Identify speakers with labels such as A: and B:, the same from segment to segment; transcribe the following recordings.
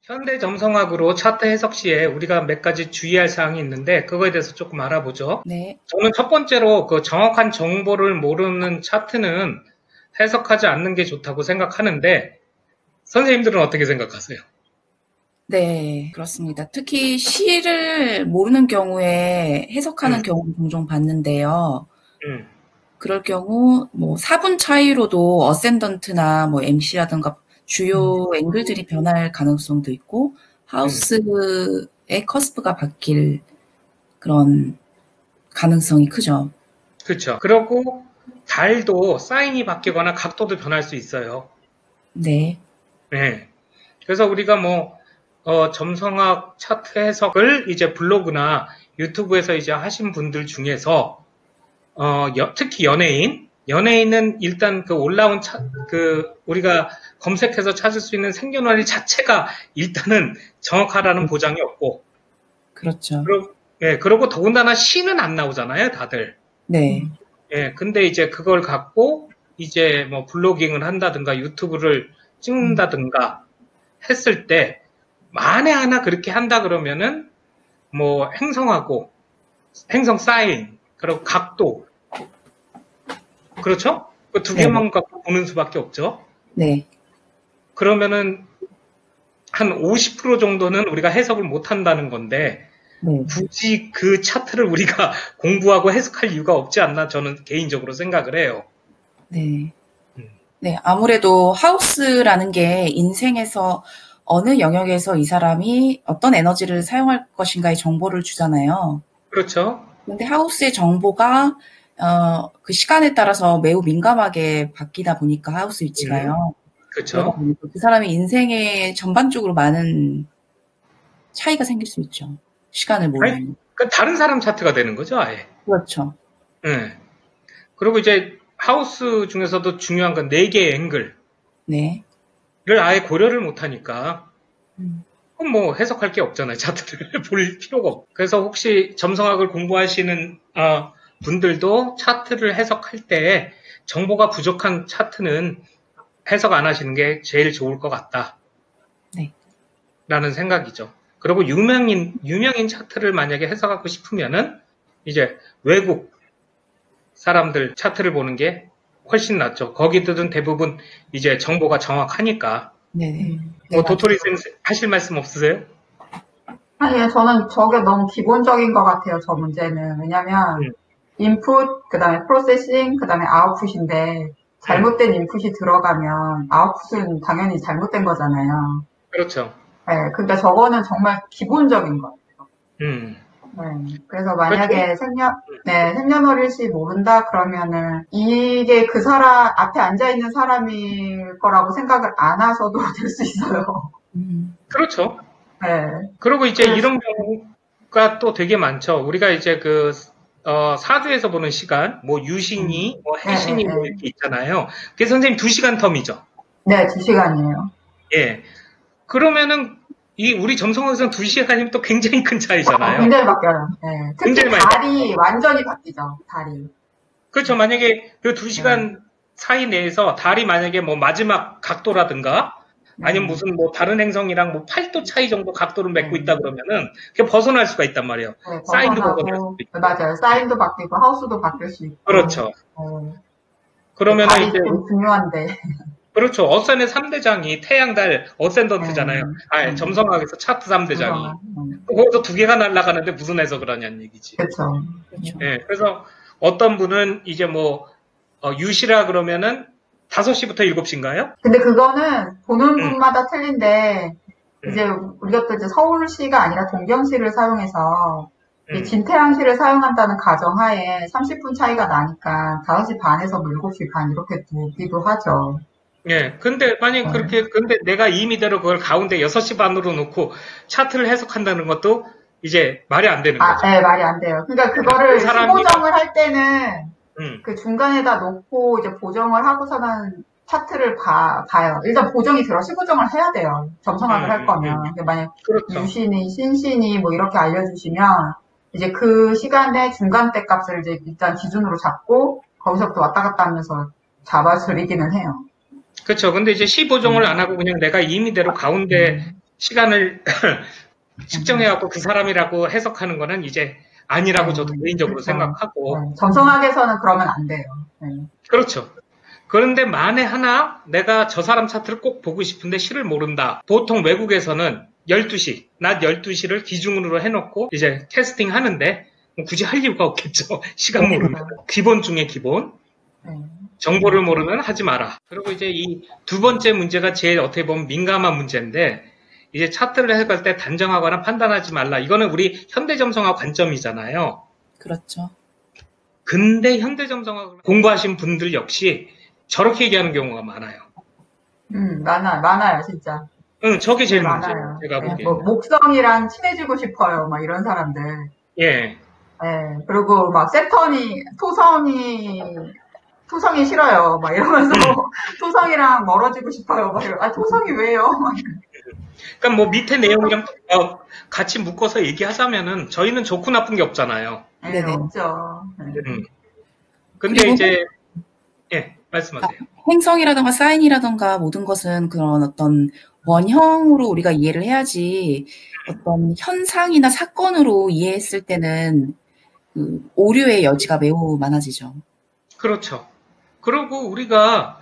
A: 현대 점성학으로 차트 해석 시에 우리가 몇 가지 주의할 사항이 있는데 그거에 대해서 조금 알아보죠.
B: 네.
A: 저는 첫 번째로 그 정확한 정보를 모르는 차트는 해석하지 않는 게 좋다고 생각하는데 선생님들은 어떻게 생각하세요?
B: 네, 그렇습니다. 특히 시를 모르는 경우에 해석하는
A: 음,
B: 경우를 종종 봤는데요.
A: 음,
B: 그럴 경우 뭐 4분 차이로도 어센던트나 뭐 MC라든가 주요 앵글들이 변할 가능성도 있고
A: 음.
B: 하우스의 커스프가 바뀔 그런 가능성이 크죠.
A: 그렇죠. 그리고 달도 사인이 바뀌거나 각도도 변할 수 있어요.
B: 네.
A: 네. 그래서 우리가 뭐 점성학 차트 해석을 이제 블로그나 유튜브에서 이제 하신 분들 중에서 특히 연예인은 일단 그 올라온 우리가 검색해서 찾을 수 있는 생년월일 자체가 일단은 정확하다는 보장이 없고,
B: 그렇죠.
A: 그리고 더군다나 시는 안 나오잖아요, 다들.
B: 네.
A: 예, 근데 이제 그걸 갖고 이제 뭐 블로깅을 한다든가 유튜브를 찍는다든가 했을 때 만에 하나 그렇게 한다 그러면은 뭐 행성 사인, 그리고 각도, 그렇죠? 그 두
B: 네.
A: 개만 갖고 보는 수밖에 없죠.
B: 네.
A: 그러면은 한 50% 정도는 우리가 해석을 못 한다는 건데
B: 네.
A: 굳이 그 차트를 우리가 공부하고 해석할 이유가 없지 않나 저는 개인적으로 생각을 해요.
B: 네.
A: 음,
B: 네. 아무래도 하우스라는 게 인생에서 어느 영역에서 이 사람이 어떤 에너지를 사용할 것인가의 정보를 주잖아요.
A: 그렇죠.
B: 근데 하우스의 정보가 그 시간에 따라서 매우 민감하게 바뀌다 보니까 하우스
A: 음,
B: 위치가요. 그러다
A: 그렇죠.
B: 보니까 그 사람의 인생에 전반적으로 많은 차이가 생길 수 있죠. 시간을
A: 아니,
B: 모르면.
A: 그 다른 사람 차트가 되는 거죠, 아예.
B: 그렇죠.
A: 예. 그리고 이제 하우스 중에서도 중요한 건 4개의 앵글을
B: 네.
A: 아예 고려를 못 하니까
B: 음.
A: 그럼 뭐 해석할 게 없잖아요. 차트를 볼 필요가 없고. 그래서 혹시 점성학을 공부하시는 분들도 차트를 해석할 때 정보가 부족한 차트는 해석 안 하시는 게 제일 좋을 것 같다라는
B: 네.
A: 생각이죠. 그리고 유명인 차트를 만약에 해석하고 싶으면은 이제 외국 사람들 차트를 보는 게 훨씬 낫죠. 거기들은 대부분 이제 정보가 정확하니까.
B: 네네. 네,
A: 뭐
B: 맞아요.
A: 도토리 쌤 하실 말씀 없으세요?
C: 아니요, 저는 저게 너무 기본적인 것 같아요, 저 문제는. 왜냐면,
A: 음,
C: 인풋, 그 다음에 프로세싱, 그 다음에 아웃풋인데,
A: 음,
C: 잘못된 인풋이 들어가면, 아웃풋은 당연히 잘못된 거잖아요.
A: 그렇죠.
C: 네, 그러니까 저거는 정말 기본적인 거.
A: 음,
C: 네, 그래서
A: 그렇죠.
C: 만약에 생년월일시 모른다, 그러면은, 이게 그 사람, 앞에 앉아있는 사람일 거라고 생각을 안 하셔도 될 수 있어요.
A: 그렇죠.
C: 네,
A: 그리고 이제
C: 그래서,
A: 이런 경우가 또 되게 많죠. 우리가 이제 사주에서 보는 시간, 뭐 유신이, 뭐
C: 네, 네,
A: 해신이 뭐
C: 네.
A: 이렇게 있잖아요. 그게 선생님 2시간 텀이죠.
C: 네, 2시간이에요.
A: 예. 그러면은 우리 점성학에서는 2시간이면 또 굉장히 큰 차이잖아요.
C: 굉장히 바뀌어요. 네. 특히
A: 굉장히 많이
C: 달이 완전히 바뀌죠. 달이.
A: 그렇죠. 만약에 그
C: 네.
A: 2시간 사이 내에서 달이 만약에 뭐 마지막 각도라든가
C: 네.
A: 아니면 무슨 뭐 다른 행성이랑 뭐 8도 차이 정도 각도를 맺고
C: 네.
A: 있다 그러면은 그게 벗어날 수가 있단 말이에요.
C: 네,
A: 사인도 벗어날
C: 벗어나고,
A: 수도 있고.
C: 맞아요. 사인도 바뀌고, 하우스도 바뀔 수 있고,
A: 그렇죠.
C: 네.
A: 그러면은
C: 달이
A: 이제
C: 좀 중요한데.
A: 그렇죠. 어센의 3대장이 태양, 달,
C: 네.
A: 어센던트잖아요.
C: 네.
A: 점성학에서 차트 3대장이.
C: 그래서,
A: 거기서 2개가 날아가는데 무슨 해석을 하냐는 얘기지.
C: 그쵸.
B: 그렇죠.
A: 예, 그래서 어떤 분은 이제 뭐 유시라 그러면은 5시부터 7시인가요?
C: 근데 그거는 보는
A: 음,
C: 분마다 틀린데, 이제
A: 음,
C: 우리가 또 이제 서울시가 아니라 동경시를 사용해서, 이
A: 음.
C: 진태양시를 사용한다는 가정하에 30분 차이가 나니까 5시 반에서 뭐 7시 반 이렇게 두기도 하죠.
A: 예, 근데 만약
C: 네.
A: 근데 내가 임의대로 그걸 가운데 6시 반으로 놓고 차트를 해석한다는 것도 이제 말이 안 되는
C: 아,
A: 거죠.
C: 네, 말이 안 돼요. 그러니까
A: 그
C: 그거를
A: 사람이,
C: 시보정을 할 때는
A: 음,
C: 그 중간에다 놓고 이제 보정을 하고서는 차트를 봐요. 일단 보정이 들어 시보정을 해야 돼요. 점성학을 할 거면. 그러니까 만약
A: 그렇죠.
C: 유신이, 신신이 뭐 이렇게 알려주시면 이제 그 시간에 중간대 값을 이제 일단 기준으로 잡고 거기서부터 왔다 갔다 하면서 잡아드리기는 해요.
A: 그렇죠. 근데 이제 시 보정을 안 하고 그냥 내가 임의대로 가운데 시간을 측정해갖고 그 사람이라고 해석하는 거는 이제 아니라고 저도 개인적으로
C: 그렇죠.
A: 생각하고.
C: 점성학에서는 그러면 안 돼요. 네.
A: 그렇죠. 그런데 만에 하나 내가 저 사람 차트를 꼭 보고 싶은데 시를 모른다. 보통 외국에서는 12시, 낮 12시를 기준으로 해놓고 이제 캐스팅 하는데 뭐 굳이 할 이유가 없겠죠. 시간 모르면. 기본 중에 기본.
C: 네.
A: 정보를 모르면 하지 마라. 그리고 이제 이 두 번째 문제가 제일 어떻게 보면 민감한 문제인데, 이제 차트를 해석할 때 단정하거나 판단하지 말라. 이거는 우리 현대점성학 관점이잖아요.
B: 그렇죠.
A: 근데 현대점성학을 공부하신 분들 역시 저렇게 얘기하는 경우가 많아요.
C: 많아요, 진짜.
A: 응, 저게 제일
C: 많아요.
A: 문제예요. 제가
C: 네,
A: 보기에.
C: 뭐, 목성이랑 친해지고 싶어요, 막 이런 사람들.
A: 예.
C: 네, 그리고 막 토성이 싫어요, 막 이러면서 토성이랑 멀어지고 싶어요, 막 이러. 아, 토성이 왜요? 막
A: 그러니까 뭐 밑에 내용이랑 같이 묶어서 얘기하자면은 저희는 좋고 나쁜 게 없잖아요.
C: 네,
B: 네네.
C: 없죠. 네.
A: 근데
B: 그리고
A: 이제 예, 말씀하세요.
B: 행성이라던가 사인이라던가 모든 것은 그런 어떤 원형으로 우리가 이해를 해야지 어떤 현상이나 사건으로 이해했을 때는 그 오류의 여지가 매우 많아지죠.
A: 그렇죠. 그리고 우리가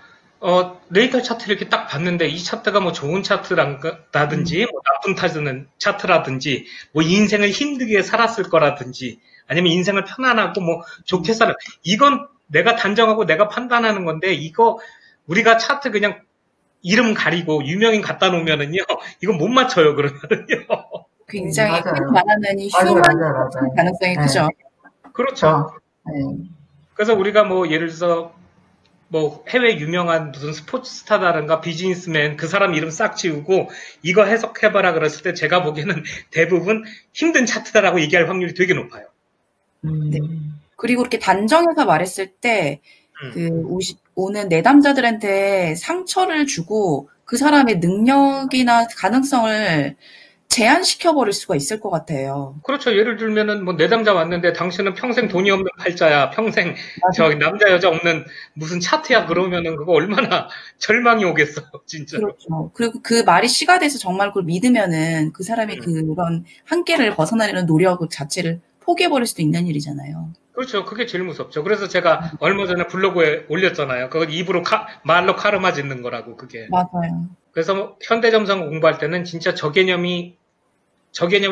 A: 네이탈 차트를 이렇게 딱 봤는데 이 차트가 뭐 좋은 차트라든지 뭐 나쁜 차트라든지 뭐 인생을 힘들게 살았을 거라든지 아니면 인생을 편안하고 뭐 좋게 살아. 이건 내가 단정하고 내가 판단하는 건데 이거 우리가 차트 그냥 이름 가리고 유명인 갖다 놓으면은요 이거 못 맞춰요 그러면은요.
B: 굉장히
C: 맞아요.
B: 흔히 말하는 이
C: 맞아요,
B: 휴먼
C: 맞아요.
B: 가능성이
C: 네.
B: 크죠.
A: 그렇죠.
C: 네.
A: 그래서 우리가 뭐 예를 들어서 뭐 해외 유명한 무슨 스포츠 스타라든가 비즈니스맨 그 사람 이름 싹 지우고 이거 해석해봐라 그랬을 때 제가 보기에는 대부분 힘든 차트다라고 얘기할 확률이 되게 높아요.
B: 네. 그리고 이렇게 단정해서 말했을 때
A: 음.
B: 그 오는 내담자들한테 상처를 주고 그 사람의 능력이나 가능성을 제한시켜버릴 수가 있을 것 같아요.
A: 그렇죠. 예를 들면은 뭐 내담자 왔는데 당신은 평생 돈이 없는 팔자야. 평생 저기 남자 여자 없는 무슨 차트야 그러면은 그거 얼마나 절망이 오겠어요. 진짜로.
B: 그렇죠. 그리고 그 말이 씨가 돼서 정말 그걸 믿으면은 그 사람이 그런 한계를 벗어나려는 노력 자체를 포기해버릴 수도 있는 일이잖아요.
A: 그렇죠. 그게 제일 무섭죠. 그래서 제가 얼마 전에 블로그에 올렸잖아요. 그건 입으로 말로 카르마 짓는 거라고 그게.
B: 맞아요.
A: 그래서 현대점성 공부할 때는 진짜 저 개념이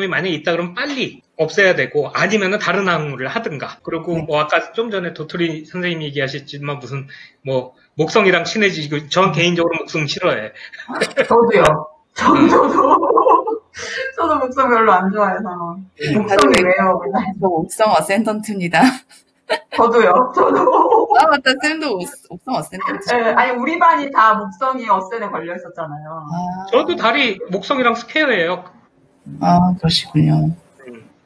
A: 만약에 있다 그러면 빨리 없애야 되고 아니면은 다른 학문을 하든가. 그리고
B: 네.
A: 뭐 아까 좀 전에 도토리 선생님이 얘기하셨지만 무슨 뭐 목성이랑 친해지고 전 개인적으로 목성 싫어해.
C: 저도요. 저도 목성 별로 안 좋아해서. 목성이 왜요? 맨날.
B: 저 옥성 어센던트입니다.
C: 저도요.
B: 아 맞다. 쌤도 옥성 어센던트.
C: 네, 아니 우리 반이 다 목성이 어센에 걸려 있었잖아요.
A: 저도 다리 목성이랑 스퀘어예요.
B: 아 그러시군요.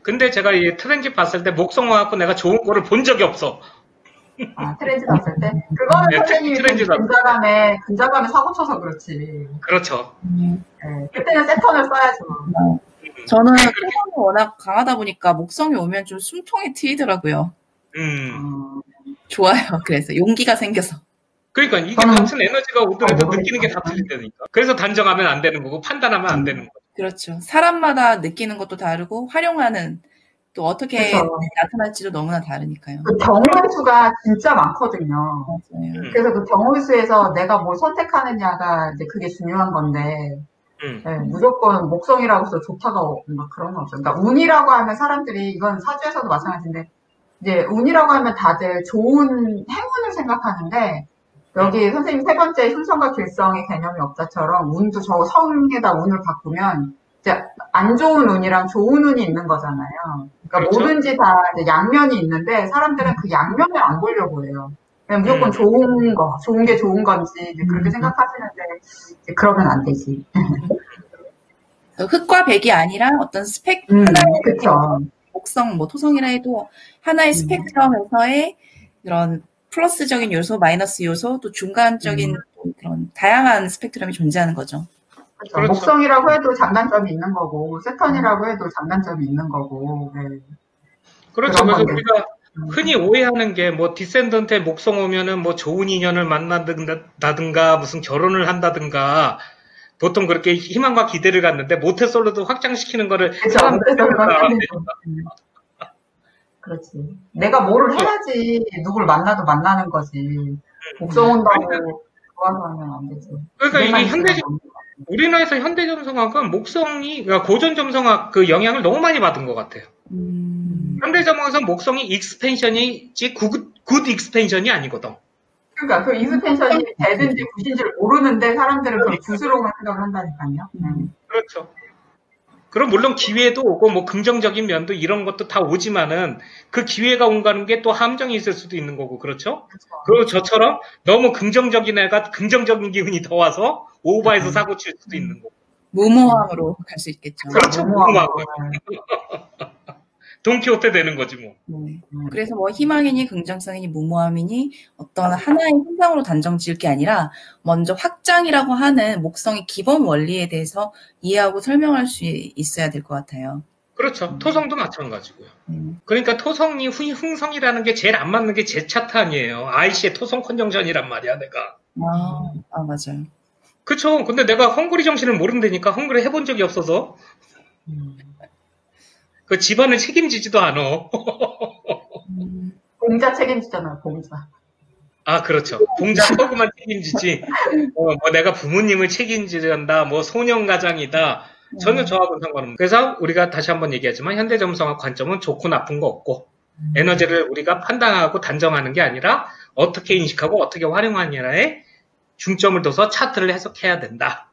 A: 근데 제가 이 트렌지 봤을 때 목성 와갖고 내가 좋은 거를 본 적이 없어.
C: 아, 트렌지 봤을 때? 그거는
A: 네,
C: 선생님이
A: 트렌지 봤을
C: 근자감에 사고 쳐서 그렇지.
A: 그렇죠.
C: 네, 그때는 세턴을 써야죠.
B: 저는 소감이 워낙 강하다 보니까 목성이 오면 좀 숨통이 트이더라고요. 좋아요. 그래서 용기가 생겨서.
A: 그러니까 이게 같은 에너지가 오더라도 느끼는 게 다 틀리다니까. 그래서 단정하면 안 되는 거고 판단하면 안 되는 거고.
B: 그렇죠. 사람마다 느끼는 것도 다르고 활용하는 또 어떻게
C: 그렇죠.
B: 나타날지도 너무나 다르니까요.
C: 그 경우의 수가 진짜 많거든요.
B: 맞아요.
C: 그래서 그 경우의 수에서 내가 뭘 선택하느냐가 이제 그게 중요한 건데, 네, 무조건 목성이라고 해서 좋다가 막 그런 건 없어요. 그러니까 운이라고 하면 사람들이 이건 사주에서도 마찬가지인데, 이제 운이라고 하면 다들 좋은 행운을 생각하는데, 여기 선생님 세 번째 흉성과 길성의 개념이 없다처럼 운도 저 성에다 운을 바꾸면 이제 안 좋은 운이랑 좋은 운이 있는 거잖아요. 그러니까
A: 그렇죠.
C: 뭐든지 다 이제 양면이 있는데 사람들은 그 양면을 안 보려고 해요. 그냥 무조건 좋은 게 좋은 건지 이제 그렇게 생각하시는데 이제 그러면 안 되지.
B: 흑과 백이 아니라 어떤 하나의
C: 그쵸.
B: 목성, 뭐 토성이라 해도 하나의 스펙트럼에서의 그런 플러스적인 요소, 마이너스 요소, 또 중간적인 그런 다양한 스펙트럼이 존재하는 거죠.
C: 그렇죠. 목성이라고 해도 장단점이 있는 거고, 세턴이라고 해도 장단점이 있는 거고. 네.
A: 그렇죠. 그래서 우리가 흔히 오해하는 게 뭐 디센던트에 목성 오면은 뭐 좋은 인연을 만난다든가 무슨 결혼을 한다든가 보통 그렇게 희망과 기대를 갖는데 모태솔로도 확장시키는 거를
C: 그렇죠.
A: 사람들이
C: 모태솔로
A: 생각을 안
C: 확장시키는
A: 하니까.
C: 그렇지. 내가 뭐를 해야지 누굴 만나도 만나는 거지. 목성 온다고 좋아서 하면 안 되지.
A: 그러니까
C: 기대만
A: 이게
C: 있으면 안 돼.
A: 우리나라에서 현대점성학은 목성이, 그러니까 고전점성학 그 영향을 너무 많이 받은 것 같아요. 현대점성학에서 목성이 익스펜션이지 굿 익스펜션이 아니거든.
C: 그러니까 그 익스펜션이 되든지 굿인지를 모르는데 사람들은 그걸 굿으로만 생각을 한다니까요.
A: 그렇죠. 그럼 물론 기회도 오고 뭐 긍정적인 면도 이런 것도 다 오지만은 그 기회가 온다는 게 또 함정이 있을 수도 있는 거고, 그렇죠? 그리고 저처럼 너무 긍정적인 애가 긍정적인 기운이 더 와서 오버해서 사고 칠 수도 있는 거고.
B: 무모함으로 갈 수 있겠죠.
A: 그렇죠. 무모하고. 돈키호테 되는 거지 뭐.
B: 네. 그래서 뭐 희망이니 긍정성이니 무모함이니 어떤 하나의 현상으로 단정 지을 게 아니라 먼저 확장이라고 하는 목성의 기본 원리에 대해서 이해하고 설명할 수 있어야 될 것 같아요.
A: 그렇죠. 토성도 마찬가지고요. 그러니까 토성이 흥성이라는 게 제일 안 맞는 게 제 차트 아니에요. IC의 토성 컨정션이란 말이야, 내가.
B: 맞아요.
A: 그쵸. 근데 내가 헝그리 정신을 모른다니까 헝그리 해본 적이 없어서. 그 집안을 책임지지도 않아.
C: 공자 책임지잖아요, 공자.
A: 아, 그렇죠. 봉자 허그만 책임지지. 뭐 내가 부모님을 책임지는다, 뭐 소년가장이다. 전혀 저하고는 상관없는. 그래서 우리가 다시 한번 얘기하지만 현대점성학 관점은 좋고 나쁜 거 없고 에너지를 우리가 판단하고 단정하는 게 아니라 어떻게 인식하고 어떻게 활용하느냐에 중점을 둬서 차트를 해석해야 된다.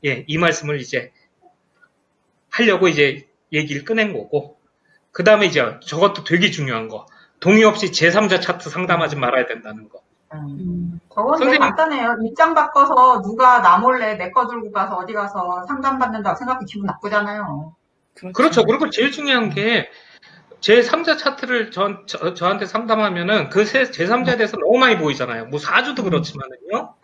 A: 예, 이 말씀을 이제 하려고 이제 얘기를 꺼낸 거고, 그 다음에 이제 저것도 되게 중요한 거. 동의 없이 제3자 차트 상담하지 말아야 된다는 거.
C: 저건 되게 간단해요. 입장 바꿔서 누가 나 몰래 내 거 들고 가서 어디 가서 상담받는다고 생각하면 기분 나쁘잖아요.
A: 그렇죠. 그리고 제일 중요한 게 제3자 차트를 저한테 상담하면은 그 제3자에 대해서 너무 많이 보이잖아요. 뭐 사주도 그렇지만은요.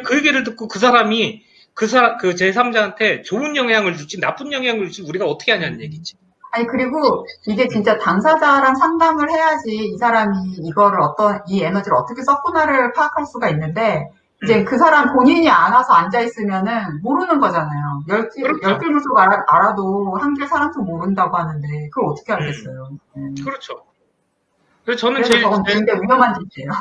A: 그 얘기를 듣고 그 사람이 그 제3자한테 좋은 영향을 줄지 나쁜 영향을 줄지 우리가 어떻게 하냐는 얘기지.
C: 아니, 그리고 이게 진짜 당사자랑 상담을 해야지 이 사람이 이거를 이 에너지를 어떻게 썼구나를 파악할 수가 있는데, 이제 그 사람 본인이 안 와서 앉아있으면은 모르는 거잖아요. 열길 물속 알아도 한길 사람도 모른다고 하는데, 그걸 어떻게 알겠어요.
A: 그렇죠. 그래서 저는
C: 저건 굉장히 위험한 짓이에요.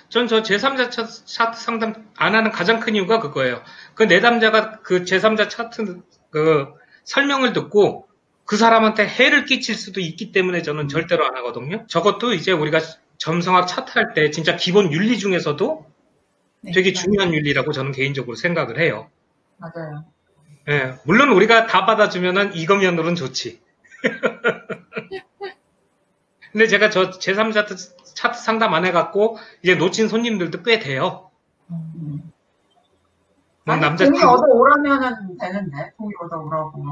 A: 전 저 제3자 차트 상담 안 하는 가장 큰 이유가 그거예요. 그 내담자가 그 제3자 차트 그 설명을 듣고 그 사람한테 해를 끼칠 수도 있기 때문에 저는 절대로 안 하거든요. 저것도 이제 우리가 점성학 차트 할 때 진짜 기본 윤리 중에서도 되게 중요한 윤리라고 저는 개인적으로 생각을 해요.
C: 맞아요.
A: 예, 물론 우리가 다 받아주면은 이거면으로는 좋지. 근데 제가 저 제3자 차트 상담 안 해갖고 이제 놓친 손님들도 꽤 돼요.
C: 동의 얻어 오라면은 되는데, 동의 얻어 오라고.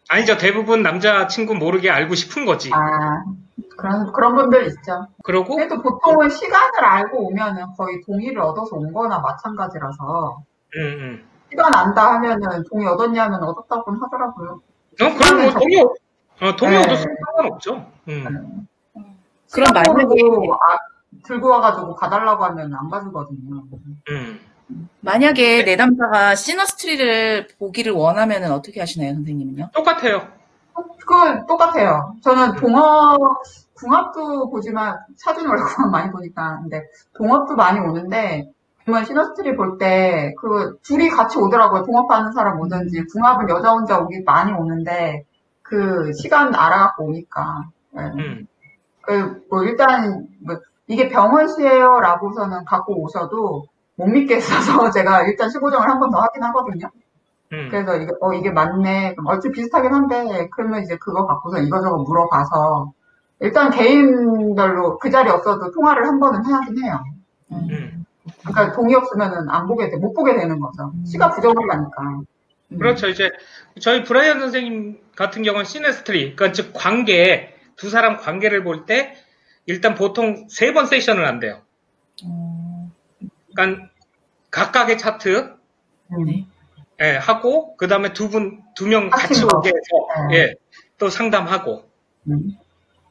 A: 아니죠. 대부분 남자친구 모르게 알고 싶은 거지.
C: 그런 분들 있죠.
A: 그러고
C: 그래도 보통은 시간을 알고 오면은 거의 동의를 얻어서 온 거나 마찬가지라서. 시간 안다 하면은 동의 얻었냐면 얻었다고는 하더라고요.
A: 그럼 뭐 동의 얻었으면 상관없죠.
C: 그럼 만약에 들고 와가지고 가달라고 하면 안 가주거든요.
B: 만약에 내담자가 시너스트리를 보기를 원하면은 어떻게 하시나요, 선생님은요?
A: 똑같아요.
C: 똑같아요. 저는 궁합도 보지만, 사주는 원래 궁합 많이 보니까, 근데 동합도 많이 오는데, 보면 시너스트리 볼 때, 둘이 같이 오더라고요. 동합하는 사람 오든지, 궁합은 여자 혼자 많이 오는데, 시간 알아갖고 오니까. 일단, 이게 병원시예요 라고서는 갖고 오셔도 못 믿겠어서 제가 일단 15정을 한 번 더 하긴 하거든요. 그래서 이게 맞네. 그럼 얼추 비슷하긴 한데, 그러면 이제 그거 갖고서 이거저거 물어봐서, 일단 개인별로 그 자리 없어도 통화를 한 번은 하긴 해요. 그러니까 동의 없으면은 못 보게 되는 거죠. 시가 부정을 하니까.
A: 그렇죠. 이제 저희 브라이언 선생님 같은 경우는 시네스트리, 그러니까 즉 두 사람 관계를 볼 때 일단 보통 3번 세션을 한대요. 그러니까 각각의 차트 하고 그 다음에 두 명 같이 오게 해서 또 상담하고.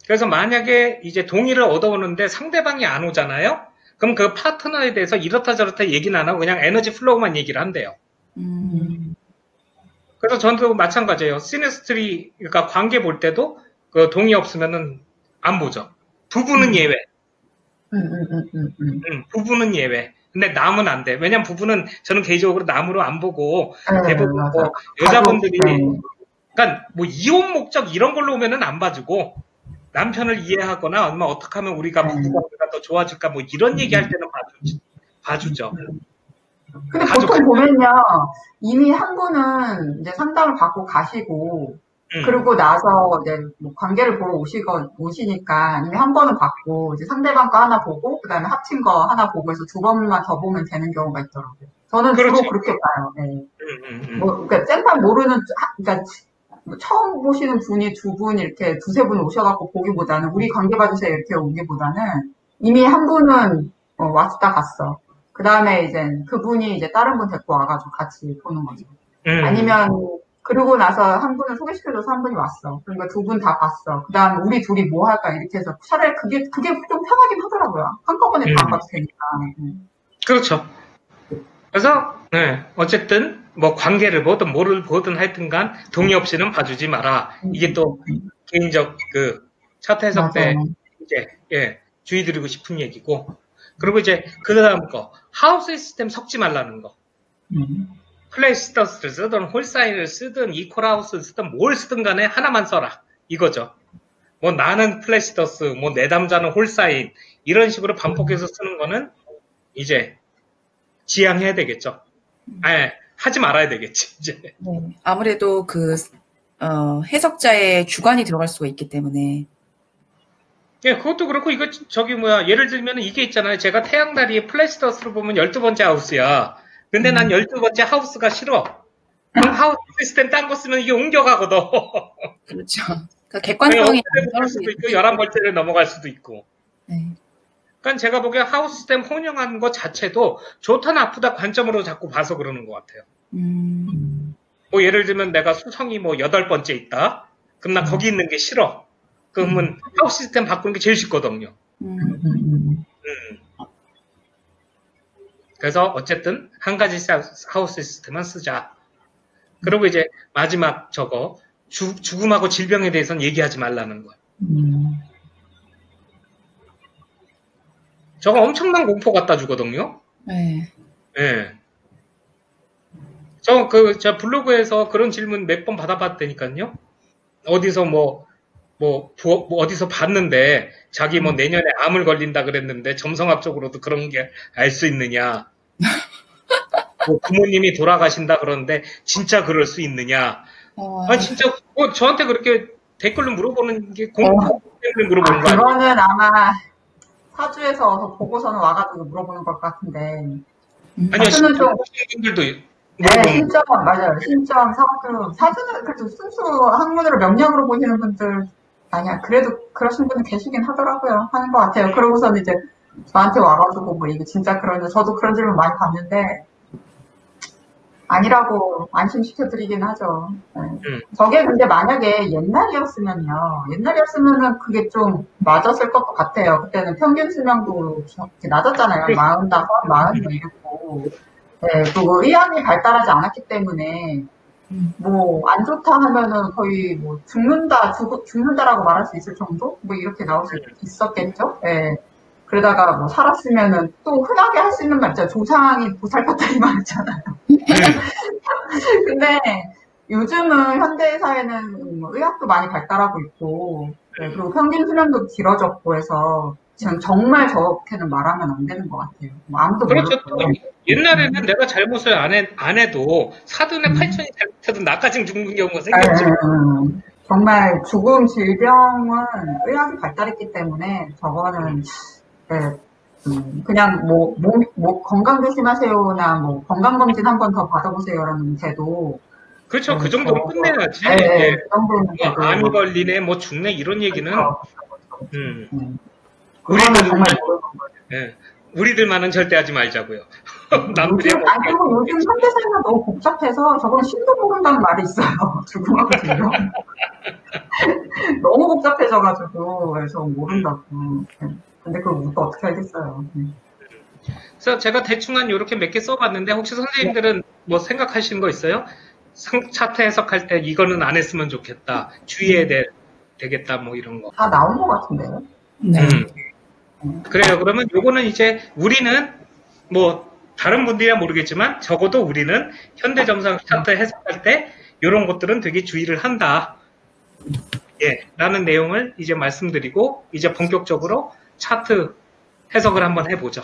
A: 그래서 만약에 이제 동의를 얻어오는데 상대방이 안 오잖아요. 그럼 그 파트너에 대해서 이렇다 저렇다 얘기는 안 하고 그냥 에너지 플로우만 얘기를 한대요. 그래서 저도 마찬가지예요. 시네스트리, 그러니까 관계 볼 때도 그 동의 없으면은 안 보죠. 부부는 예외. 부부는 예외. 근데 남은 안 돼. 왜냐면 부부는 저는 개인적으로 남으로 안 보고 대부분
C: 맞아.
A: 뭐 여자분들이 그러니까 뭐 이혼 목적 이런 걸로 오면은 안 봐주고 남편을 이해하거나 아니면 어떻게 하면 우리가 부부관계가 더 좋아질까 뭐 이런 얘기할 때는 봐주죠.
C: 근데 보통 보면요, 이미 한 분은 이제 상담을 받고 가시고, 그리고 나서 이제 뭐 관계를 보러 오시니까 이미 한 번은 받고, 이제 상대방 거 하나 보고, 그 다음에 합친 거 하나 보고 해서 두 번만 더 보면 되는 경우가 있더라고요. 저는
A: 그렇죠.
C: 주로 그렇게 봐요. 네. 그러니까 생판 모르는, 그러니까 처음 보시는 분이 두 분 이렇게 두세 분 오셔갖고 보기보다는 우리 관계 봐주세요 이렇게 오기보다는 이미 한 분은 왔다 갔어. 그 다음에 이제 그분이 이제 다른 분 데리고 와가지고 같이 보는 거죠. 아니면 그러고 나서 한 분을 소개시켜줘서 한 분이 왔어. 그러니까 두 분 다 봤어. 그 다음 우리 둘이 뭐 할까 이렇게 해서 차라리 그게 좀 편하긴 하더라고요. 한꺼번에 다 안 봐도 되니까.
A: 그렇죠. 그래서 어쨌든 뭐 관계를 보든 뭐를 보든 하여튼간 동의 없이는 봐주지 마라. 이게 또 개인적 그 차트 해석 때 이제 주의 드리고 싶은 얘기고. 그리고 이제 그 다음 거 하우스 시스템 섞지 말라는 거. 플레이스터스를 쓰든 홀사인을 쓰든 이퀄하우스를 쓰든 뭘 쓰든 간에 하나만 써라. 이거죠. 뭐 나는 플레이스터스, 뭐 내 남자는 홀사인 이런 식으로 반복해서 쓰는 거는 이제 지양해야 되겠죠. 하지 말아야 되겠지, 이제.
B: 네, 아무래도 해석자의 주관이 들어갈 수가 있기 때문에.
A: 예, 그것도 그렇고, 이거, 예를 들면 이게 있잖아요. 제가 태양다리에 플래시더스로 보면 12번째 하우스야. 근데 난 12번째 하우스가 싫어. 그럼 하우스 시스템 딴 거 쓰면 이게 옮겨가거든.
B: 그렇죠. 그러니까 객관성이
A: 떨어질 수도 있고, 11번째를 넘어갈 수도 있고.
B: 네.
A: 그러니까 제가 보기에 하우스 시스템 혼용하는 것 자체도 좋다 나쁘다 관점으로 자꾸 봐서 그러는 것 같아요. 뭐 예를 들면 내가 수성이 뭐 8번째 있다. 그럼 나 거기 있는 게 싫어. 그러면 하우스 시스템 바꾸는 게 제일 쉽거든요. 그래서 어쨌든 한 가지 하우스 시스템만 쓰자. 그리고 이제 마지막 저거 죽음하고 질병에 대해서는 얘기하지 말라는 거예요. 저거 엄청난 공포 갖다 주거든요.
B: 네.
A: 예. 저 블로그에서 그런 질문 몇 번 받아봤다니까요. 어디서 어디서 봤는데, 자기 내년에 암을 걸린다 그랬는데, 점성학적으로도 그런 게 알 수 있느냐. 부모님이 돌아가신다 그러는데, 진짜 그럴 수 있느냐. 진짜, 저한테 그렇게 댓글로 물어보는 게 공포 때문에 물어보는 거 아니에요?
C: 그거는 아마 사주에서 보고서는 와가지고 물어보는 것 같은데.
A: 아니요, 신분들도
C: 신점, 맞아요. 신점, 사주는 그래도 순수 학문으로 명량으로 보시는 분들, 그래도 그러신 분이 계시긴 하더라고요. 하는 것 같아요. 그러고서는 이제 저한테 와가지고 이게 진짜 그런데, 저도 그런 질문 많이 받는데, 아니라고 안심시켜드리긴 하죠. 저게 근데 만약에 옛날이었으면은 그게 좀 맞았을 것 같아요. 그때는 평균 수명도 낮았잖아요. 45, 40 이랬고. 그리고 의학이 발달하지 않았기 때문에, 안 좋다 하면은 거의 죽는다라고 말할 수 있을 정도? 이렇게 나올 수 있었겠죠? 그러다가 살았으면은 또 흔하게 할 수 있는 말 있잖아요. 조상이 보살폈다니 말 있잖아요. 근데 요즘은 현대사회는 의학도 많이 발달하고 있고, 그리고 평균 수명도 길어졌고 해서 정말 저렇게는 말하면 안 되는 것 같아요. 아무도
A: 그렇죠.
C: 모르고.
A: 옛날에는 내가 잘못을 안 해도 사돈의 8천이 잘못해도 나까지 죽는 경우가 생겼죠.
C: 정말 죽음, 질병은 의학이 발달했기 때문에 저거는 그냥 건강 조심하세요나 건강검진 한 번 더 받아보세요라는 데도.
A: 그렇죠. 그 정도로 끝내야지.
C: 그 정도는
A: 암이 걸리네, 죽네, 이런 얘기는.
C: 우리는 정말
A: 우리들만은 절대 하지 말자고요.
C: 그리고 요즘 현대사회가 너무 복잡해서 저건 신도 모른다는 말이 있어요. 죽음하고 질병. 너무 복잡해져가지고, 그래서 모른다고. 근데 그걸 또 어떻게 알겠어요.
A: 그래서 제가 대충 한 요렇게 몇 개 써봤는데 혹시 선생님들은 뭐 생각하시는 거 있어요? 차트 해석할 때 이거는 안 했으면 좋겠다. 주의해야 되겠다. 뭐 이런 거.
C: 다 나온 것 같은데요?
B: 네.
A: 그래요. 그러면 요거는 이제 우리는 뭐 다른 분들이야 모르겠지만 적어도 우리는 현대점성 차트 해석할 때 이런 것들은 되게 주의를 한다. 예, 라는 내용을 이제 말씀드리고 이제 본격적으로 차트 해석을 한번 해보죠.